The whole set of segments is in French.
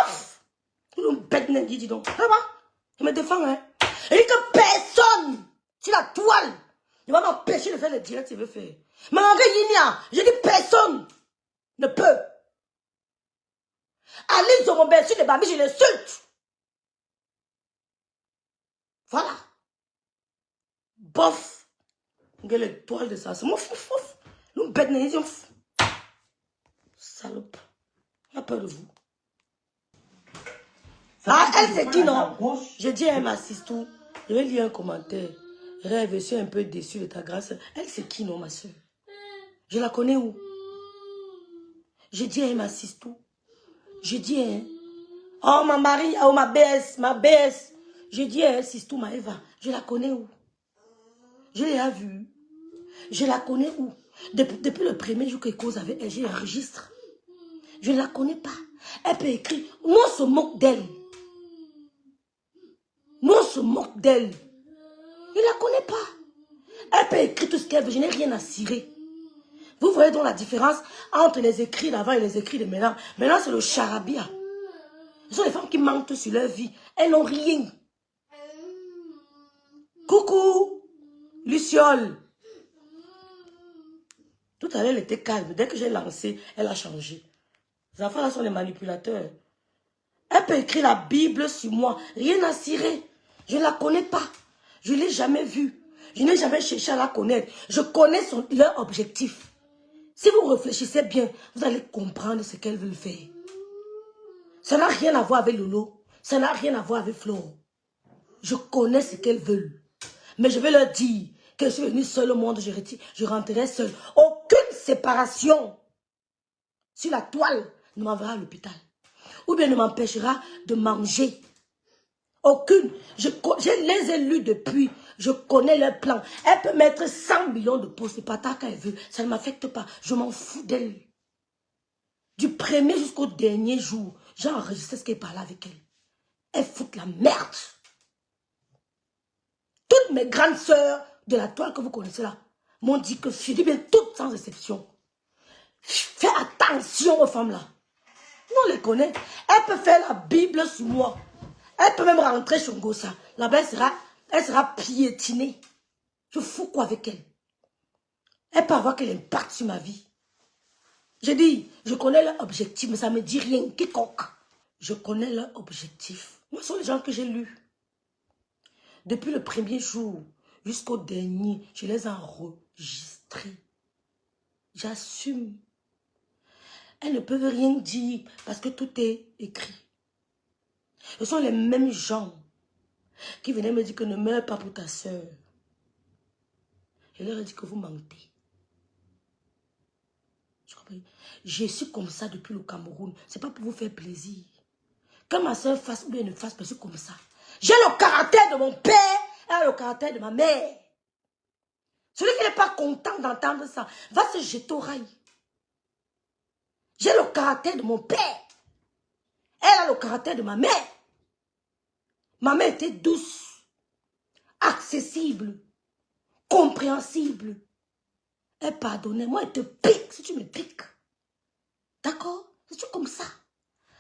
Bof! Nous bête n'est dit donc. Ça va? Je me défends, hein. Il dit que personne sur la toile ne va m'empêcher de faire le direct s'il veut faire. Mais en vrai, je dis personne ne peut. Alice Zorobert sur les Bambi, je l'insulte. Voilà. Bof. Regarde les toiles de ça. C'est mon fou. Nous bête n'est dit. Salope. On a peur de vous. Ah, elle c'est qui non? Je dis à elle m'assiste. Je vais lire un commentaire. Rêve, je suis un peu déçue de ta grâce. Elle c'est qui non, ma soeur? Je la connais où? Je dis à elle m'assiste. Je dis hein. Oh ma Marie, oh ma BS. Je dis à elle Sistou Maëva. Je la connais où? Je l'ai vue. Je la connais où? Depuis le premier jour que cause avec elle, j'ai un registre. Je ne la connais pas. Elle peut écrire. Nous on se moque d'elle. Nous on se moque d'elle. Je ne la connais pas. Elle peut écrire tout ce qu'elle veut. Je n'ai rien à cirer. Vous voyez donc la différence entre les écrits d'avant et les écrits de maintenant. Maintenant c'est le charabia. Ce sont les femmes qui mentent sur leur vie. Elles n'ont rien. Coucou, Luciole. Tout à l'heure, elle était calme. Dès que j'ai lancé, elle a changé. Les enfants là sont les manipulateurs. Elle peut écrire la Bible sur moi. Rien à cirer. Je ne la connais pas. Je ne l'ai jamais vue. Je n'ai jamais cherché à la connaître. Je connais leur objectif. Si vous réfléchissez bien, vous allez comprendre ce qu'elles veulent faire. Ça n'a rien à voir avec Lolo. Ça n'a rien à voir avec Flo. Je connais ce qu'elles veulent. Mais je vais leur dire que je suis venue seule au monde, je rentrerai seule. Aucune séparation sur la toile ne m'enverra à l'hôpital. Ou bien ne m'empêchera de manger. Aucune. Je les ai lus depuis. Je connais leur plan. Elle peut mettre 100 millions de postes. Pas tant qu'elle veut. Ça ne m'affecte pas. Je m'en fous d'elle. Du premier jusqu'au dernier jour, j'ai enregistré ce qu'elle parlait avec elle. Elle fout la merde. Toutes mes grandes sœurs de la toile que vous connaissez là m'ont dit que je dis bien toutes sans exception. Fais attention aux femmes là. Nous on les connaît. Elle peut faire la Bible sur moi. Elle peut même rentrer sur Ngossa. Là-bas, elle sera piétinée. Je fous quoi avec elle? Elle peut avoir quel impact sur ma vie. Je dis, je connais leur objectif, mais ça ne me dit rien. Quiconque. Je connais leur objectif. Moi, ce sont les gens que j'ai lus. Depuis le premier jour jusqu'au dernier, je les ai enregistrés. J'assume. Elles ne peuvent rien dire parce que tout est écrit. Ce sont les mêmes gens qui venaient me dire que ne meurs pas pour ta soeur. Je leur ai dit que vous mentez. Je suis comme ça depuis le Cameroun. Ce n'est pas pour vous faire plaisir. Quand ma soeur fasse ou bien ne fasse pas, je suis comme ça. J'ai le caractère de mon père et le caractère de ma mère. Celui qui n'est pas content d'entendre ça va se jeter au rail. J'ai le caractère de mon père. Elle a le caractère de ma mère. Ma mère était douce, accessible, compréhensible. Elle pardonnait. Moi, elle te pique si tu me piques. D'accord? Je suis comme ça.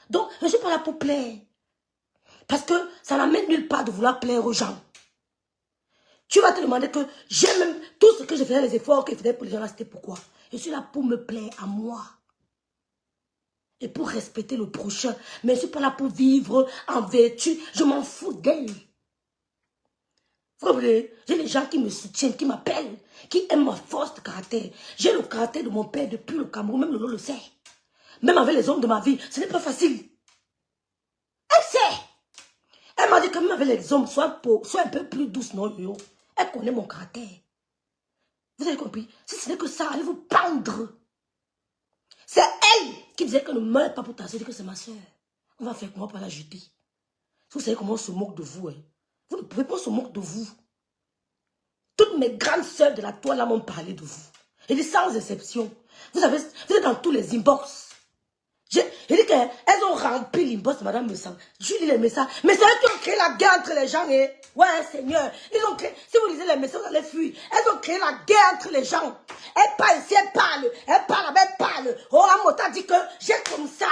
Donc, je ne suis pas là pour plaire. Parce que ça n'amène nulle part de vouloir plaire aux gens. Tu vas te demander que j'aime tout ce que je faisais, les efforts que je faisais pour les gens, c'était pourquoi? Je suis là pour me plaire à moi. Et pour respecter le prochain. Mais je ne suis pas là pour vivre en vertu. Je m'en fous d'elle. Vous comprenez? J'ai des gens qui me soutiennent, qui m'appellent, qui aiment ma force de caractère. J'ai le caractère de mon père depuis le Cameroun, même Lolo le sait. Même avec les hommes de ma vie, ce n'est pas facile. Elle sait. Elle m'a dit que même avec les hommes, sois un peu plus douce, non, yo. Elle connaît mon caractère. Vous avez compris? Si ce n'est que ça, allez vous pendre. C'est elle qui disait que ne meurs pas pour ta soeur, que c'est ma soeur. On va faire comment pour la jeter? Vous savez comment on se moque de vous, hein? Vous ne pouvez pas se moquer de vous. Toutes mes grandes sœurs de la toile là m'ont parlé de vous. Et dit sans exception. Vous êtes dans tous les inbox. J'ai dit qu'elles ont rempli l'inbox de Madame Messang. Je lis les messages. Mais c'est eux qui ont créé la guerre entre les gens. Eh? Ouais, Seigneur. Ils ont créé. Si vous lisez les messages, vous allez fuir. Elles ont créé la guerre entre les gens. Elle parle ici, elle parle. Elle parle là-bas, elle parle. Oh, Amota dit que j'ai comme ça.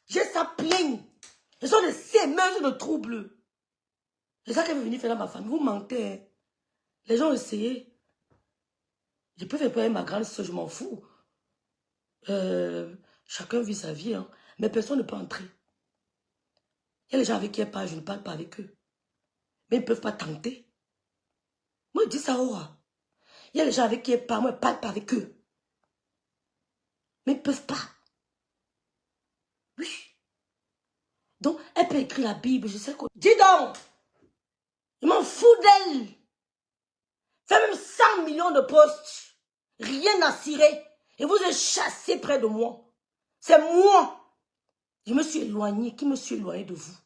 J'ai sa plainte. Ce sont des sémeuses de troubles. C'est ça qu'elle veut venir faire dans ma famille. Vous mentez. Hein. Les gens ont essayé. Je peux faire payer ma grande soeur, je m'en fous. Chacun vit sa vie. Hein. Mais personne ne peut entrer. Il y a les gens avec qui elle parle, je ne parle pas avec eux. Mais ils ne peuvent pas tenter. Moi, je dis ça, Aura. Il y a les gens avec qui elle parle, moi, je ne parle pas avec eux. Mais ils ne peuvent pas. Oui. Donc, elle peut écrire la Bible, je sais quoi. Dis donc, je m'en fous d'elle. Fais même 100 millions de postes. Rien à cirer. Et vous êtes chassé près de moi. C'est moi. Je me suis éloigné. Qui me suis éloigné de vous?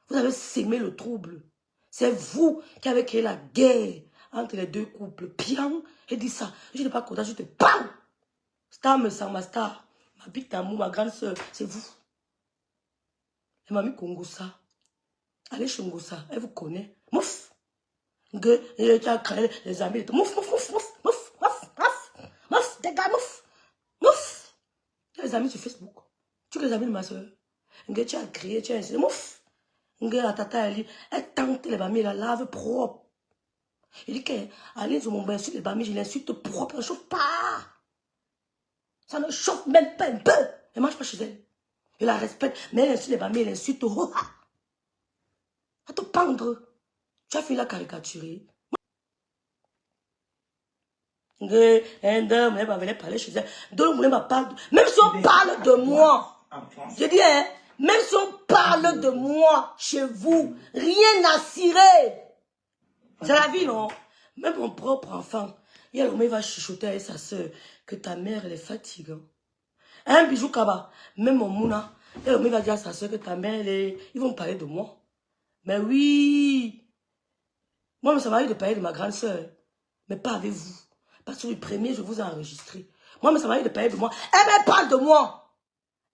Vous avez sémé le trouble. C'est vous qui avez créé la guerre entre les deux couples. Pian, et dit ça. Je n'ai pas content, je te parle. Star me sent ma star. Ma bite d'amour, ma grande soeur, c'est vous. Elle m'a mis Kongosa. Allez chez Ngosa, elle vous connaît. Mouf. Tu as créé les amis. Mouf, mouf, mouf, mouf, mouf, mouf, mouf, mouf, dégage, mouf, mouf. Tu as les amis sur Facebook. Tu as les amis de ma soeur. Tu as créé, tu as essayé. Mouf. La tata, elle tente les bamis, la lave propre. Il dit qu'elle sur mon bain sur les bamis, je l'insulte propre, ça ne chauffe pas. Ça ne chauffe même pas un peu. Elle ne mange pas chez elle. Je la respecte, mais elle insulte les bamis, elle insulte. Oh, va te pendre. Tu as fini la caricaturer. Elle va venir parler chez elle. Même si on parle de moi, je dis, hein, même si on parle de moi chez vous, rien à cirer. C'est la vie, non? Même mon propre enfant, il va chuchoter avec sa soeur que ta mère, elle est fatiguée. Un bijou kaba, même mon mouna, il va dire à sa soeur que ta mère, elle est... Ils vont parler de moi. Mais oui, moi, ça m'arrive de parler de ma grande soeur, mais pas avec vous. Parce que le premier, je vous ai enregistré. Moi, ça m'arrive de parler de moi. Elle me parle de moi.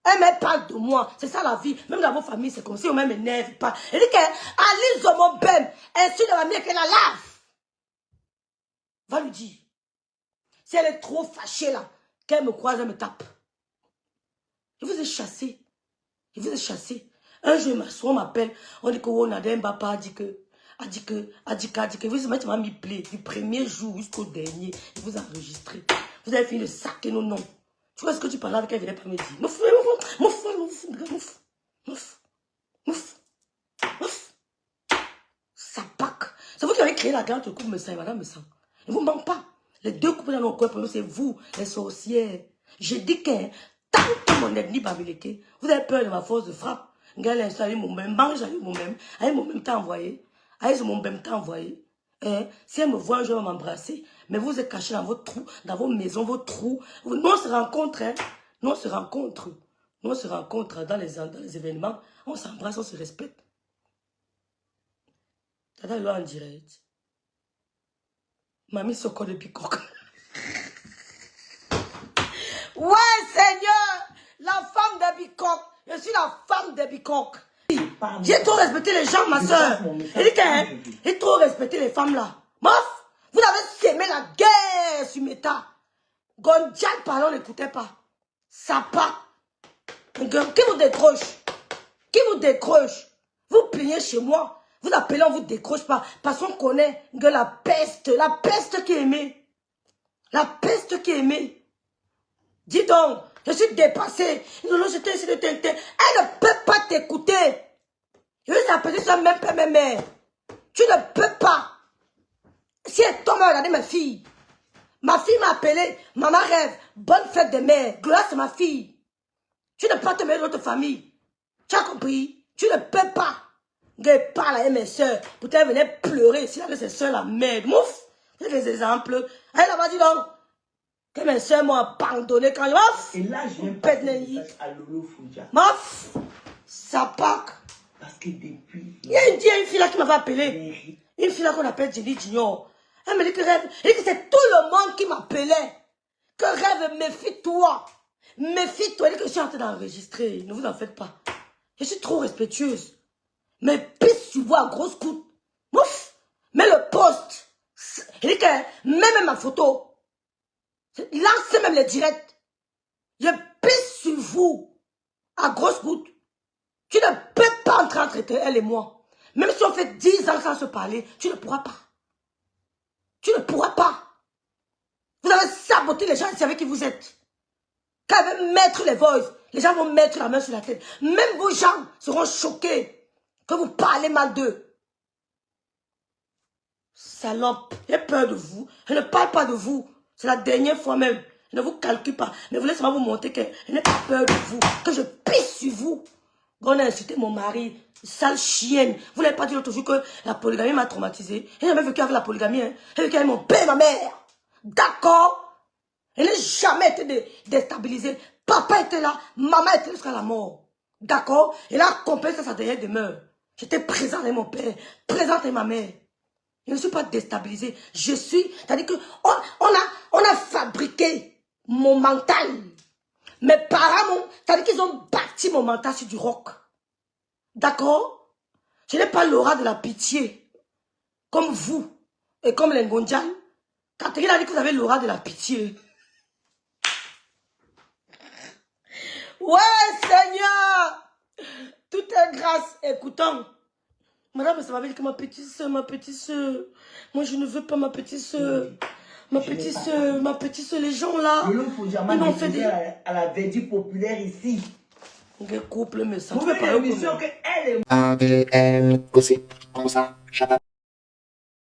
Elle me parle de moi. C'est ça la vie. Même dans vos familles, c'est comme si on même m'énerve pas. Elle dit qu'Alice mon bem, ainsi de la mienne qu'elle la lave. Va lui dire. Si elle est trop fâchée là, qu'elle me croise, elle me tape. Je vous ai chassé. Je vous ai chassé. Un jour, on m'appelle. On dit que Wonadem Bapa a dit que. Vous m'avez mis play du premier jour jusqu'au dernier. Je vous ai enregistré. Vous avez fini de saquer nos noms. Tu vois ce que tu parlais avec elle, elle venait pas me dire. Mouf. Ça pack. C'est vous qui avez créé la grande couple me sang et madame me sang. Ne vous ment pas. Les deux couples dans nos corps, c'est vous, les sorcières. Je dis que tant que mon ethnie babyleke, vous avez peur de ma force de frappe. Regarde l'instant, mon même, mange avec mon même, avec mon même temps envoyé. Avec mon même temps envoyé. Si elle me voit un jour, elle va m'embrasser. Mais vous êtes cachés dans votre trou, dans vos maisons, vos trous. Nous, on se rencontre, hein. Nous, on se rencontre. Nous, on se rencontre dans les événements. On s'embrasse, on se respecte. Tata là en direct. Mamie Soko de Bicoque. Ouais, Seigneur, la femme de Bicoque. Je suis la femme de Bicoque. J'ai trop respecté les gens, ma soeur. J'ai trop respecté les femmes là. Mof, vous avez sémé la guerre sur Meta. Gondial, pardon, n'écoutez pas. Ça part. Qui vous décroche? Qui vous décroche? Vous plaignez chez moi. Vous appelez, on vous décroche pas. Parce qu'on connaît que la peste qui est aimée. La peste qui est aimée. Dis donc, je suis dépassée. Non, je t'ai essayé de t'aider. Elle ne peut pas t'écouter. Je vais t'appeler ça même pas mes mères. Tu ne peux pas. Si elle tombe à regarder ma fille. Ma fille m'a appelé, maman rêve, bonne fête des mères. Gloire, c'est ma fille. Tu ne peux pas te mettre dans notre famille. Tu as compris? Tu ne peux pas. Elle parle à mes soeurs. Peut-être elle venait pleurer. Si elle avait ses soeurs, la merde. Mouf. C'est des exemples. Elle a pas dit donc. Que mes soeurs m'ont abandonné quand je m'off. Et là, je viens passer un message à Lolo Fouja. Mouf. Ça pack. Parce que depuis... Il y a une fille là qui m'avait appelé. Une fille là qu'on appelle Jenny Junior. Elle me dit que Rêve. Elle dit que c'est tout le monde qui m'appelait. Que Rêve, méfie-toi. Méfie-toi. Elle dit que je suis en train d'enregistrer. Ne vous en faites pas. Je suis trop respectueuse. Mais pisse tu vois à grosse coupe. Mouf. Mais le poste. Il dit que même ma photo. Il lance même les directs. Je pisse sur vous. À grosse goutte. Tu ne peux pas rentrer entre elle et moi. Même si on fait 10 ans sans se parler, tu ne pourras pas. Tu ne pourras pas. Vous avez saboté les gens ici avec qui vous êtes. Quand elle veut mettre les voices, les gens vont mettre la main sur la tête. Même vos gens seront choqués que vous parlez mal d'eux. Salope, j'ai peur de vous. Je ne parle pas de vous. C'est la dernière fois même. Je ne vous calcule pas. Mais vous laissez seulement vous montrer que je n'ai pas peur de vous. Que je pisse sur vous. Quand on a insulté mon mari, sale chienne. Vous n'avez pas dit l'autre jour que la polygamie m'a traumatisé. Je n'ai jamais vécu avec la polygamie. Hein. J'ai vécu avec mon père et ma mère. D'accord? Je n'ai jamais été déstabilisée. Papa était là. Maman était là jusqu'à la mort. D'accord? Et là, complet, ça, sa dernière demeure. J'étais présente avec mon père. Présente avec ma mère. Je ne suis pas déstabilisée. Je suis... C'est-à-dire que on a fabriqué mon mental. Mes parents, c'est-à-dire qu'ils ont bâti mon mental sur du roc. D'accord? Je n'ai pas l'aura de la pitié. Comme vous. Et comme les Ngondian. Catherine a dit que vous avez l'aura de la pitié. Ouais, Seigneur! Tout est grâce. Écoutons. Madame, ça m'a dit que ma petite soeur. Moi, je ne veux pas ma petite soeur. Ma petite soeur, les gens là. Ils m'ont fait des... à la verdi populaire ici. Quel couple, mais ça. Vous voyez l'émission qu'elle est... ADN, gossip, comme ça,